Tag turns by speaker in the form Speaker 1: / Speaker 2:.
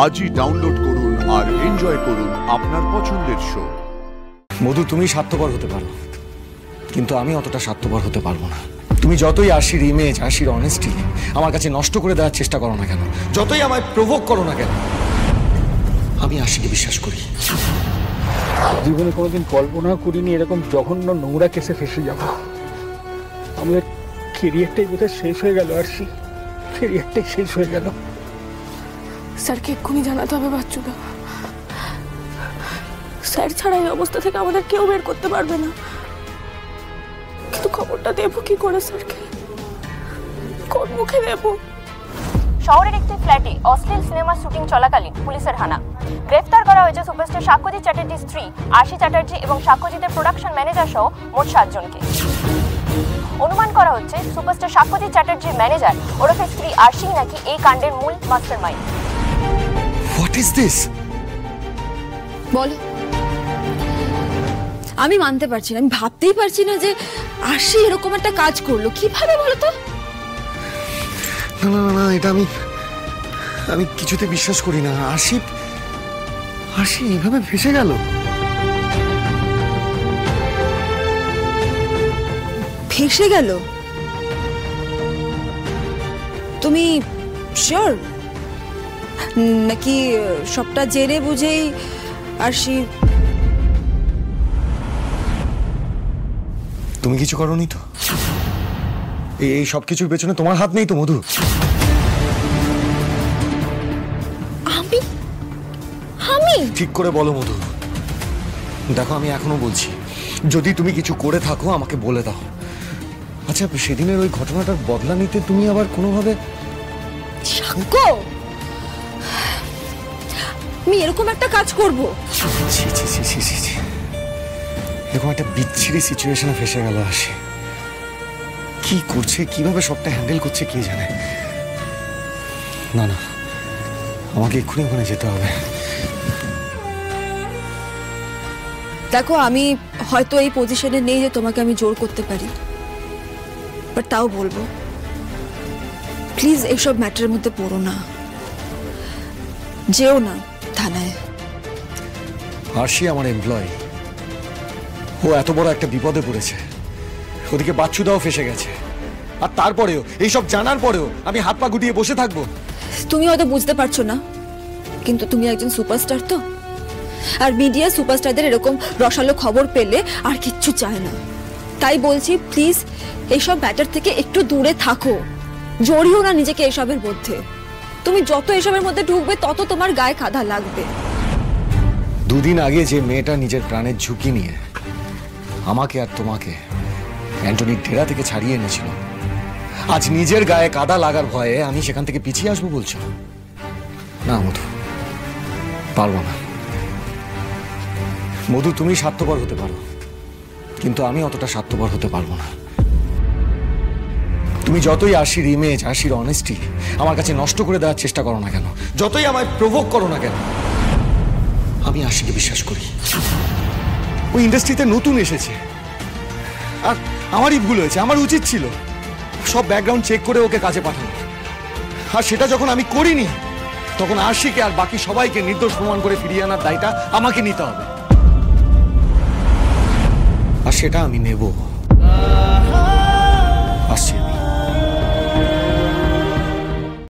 Speaker 1: আজই ডাউনলোড করুন আর এনজয় করুন আপনার পছন্দের শো।
Speaker 2: মধু, তুমি স্বার্থপর হতে পারো, কিন্তু আমি অতটা স্বার্থপর হতে পারবো না। তুমি যতই আশির ইমেজ, আশির অনেস্টি আমার কাছে নষ্ট করে দেওয়ার চেষ্টা করো না কেন, যতই আমায় প্রভোগ করো না কেন, আমি আশিকে বিশ্বাস করি।
Speaker 3: জীবনে কোনোদিন কল্পনা করিনি এরকম জঘন্য নোংরা কেসে ফেসে যাব। আমাদের কেরিয়ারটাই বোধহয় শেষ হয়ে গেল। আরশি, কেরিয়ারটাই শেষ হয়ে গেল।
Speaker 4: স্যারকে এক্ষুনি জানাতে হবে বাচ্চুদা। স্যার ছাড়া এই অবস্থা থেকে আমাদের কেউ বের করতে পারবে না। কিন্তু খবরটা দেবো কি করে স্যারকে? কোন মুখে দেবো?
Speaker 5: শহরের একটি ফ্ল্যাটে অশ্লীল সিনেমা শুটিং চলাকালীন পুলিশের হানা। গ্রেফতার করা হয়েছে সুপারস্টার সাক্ষ্যজিৎ চ্যাটার্জির স্ত্রী আশি চ্যাটার্জি এবং সাক্ষ্যজিতের প্রোডাকশন ম্যানেজার সহ মোট 7 জনকে। অনুমান করা হচ্ছে সুপারস্টার সাক্ষ্যজিৎ চ্যাটার্জির ম্যানেজার ওরফে স্ত্রী আশি নাকি এই কাণ্ডের মূল মাস্টারমাইন্ড।
Speaker 2: What is this?
Speaker 4: বলো। আমি মানতে পারছি না, আমি ভাবতেই পারছি না যে আশি এরকম একটা কাজ করলো। কিভাবে বলো তো?
Speaker 2: না না না, এটা আমি কিছুতে বিশ্বাস করি না। আশি এইভাবে ফেসে গেল?
Speaker 4: ফেসে গেল? তুমি শিওর নাকি সবটা জেনে বুঝেই আরশি?
Speaker 2: তুমি কিছু করোনি তো? এই সব কিছুর পেছনে তোমার হাত নেই তো মধু?
Speaker 4: আমি
Speaker 2: ঠিক করে বলো মধু। দেখো, আমি এখনো বলছি, যদি তুমি কিছু করে থাকো আমাকে বলে দাও। আচ্ছা, সেদিনের ওই ঘটনাটার বদলা নিতে তুমি আবার কোনোভাবে?
Speaker 4: সাঙ্কো, আমি এরকম একটা কাজ করব?
Speaker 2: ছি ছি ছি ছি ছি ছি, এরকম একটা বিচ্ছিরি সিচুয়েশনে ফেসে গেল আশি। কি করছে, কিভাবে সবটা হ্যান্ডেল করছে কে জানে। না না, আমাকে এক্ষুনি ওখানে যেতে হবে।
Speaker 4: দেখো, আমি হয়তো এই পজিশনে নেই যে তোমাকে আমি জোর করতে পারি, বাট তাও বলবো, প্লিজ এইসব ম্যাটারের মধ্যে পড়ো না, যেও না থানায়।
Speaker 2: আরশি আমার এমপ্লয়ি, ও এত বড় একটা বিপদে পড়েছে, ওদিকে বাচ্চুদাও ফেসে গেছে, আর তারপরেও, এইসব জানার পরেও আমি হাত পা গুটিয়ে বসে থাকবো?
Speaker 4: তুমি হয়তো বুঝতে পারছো না, কিন্তু তুমি একজন সুপারস্টার তো, আর মিডিয়া সুপারস্টারদের এরকম রসালো খবর পেলে আর কিচ্ছু চায় না। তাই বলছি, প্লিজ এইসব ম্যাটার থেকে একটু দূরে থাকো, জড়িও না নিজেকে এসবের মধ্যে। তুমি যত এসবের মধ্যে ঢুকবে তত তোমার গায়ে কাঁদা লাগবে।
Speaker 2: দুদিন আগে যে মেয়েটা নিজের প্রাণের ঝুঁকি নিয়ে আমাকে আর তোমাকে অ্যান্টনির ডেরা থেকে ছাড়িয়ে এনেছিল, আজ নিজের গায়ে কাদা লাগার ভয়ে আমি সেখান থেকে পিছিয়ে আসবো বলছো? না মধু, পারবো না। মধু, তুমি স্বার্থপর হতে পারো, কিন্তু আমি অতটা স্বার্থপর হতে পারবো না। তুমি যতই আশির ইমেজ, আশির অনেস্টি আমার কাছে নষ্ট করে দেওয়ার চেষ্টা করো না কেন, যতই আমায় প্রভোগ করো না কেন, আমি আশিকে বিশ্বাস করি। ওই ইন্ডাস্ট্রিতে নতুন এসেছে, আর আমারই ভুল হয়েছে। আমার উচিত ছিল সব ব্যাকগ্রাউন্ড চেক করে ওকে কাজে পাঠানো, আর সেটা যখন আমি করিনি, তখন আশিকে আর বাকি সবাইকে নির্দোষ প্রমাণ করে ফিরিয়ে আনার দায়টা আমাকে নিতে হবে, আর সেটা আমি নেব। আসছি।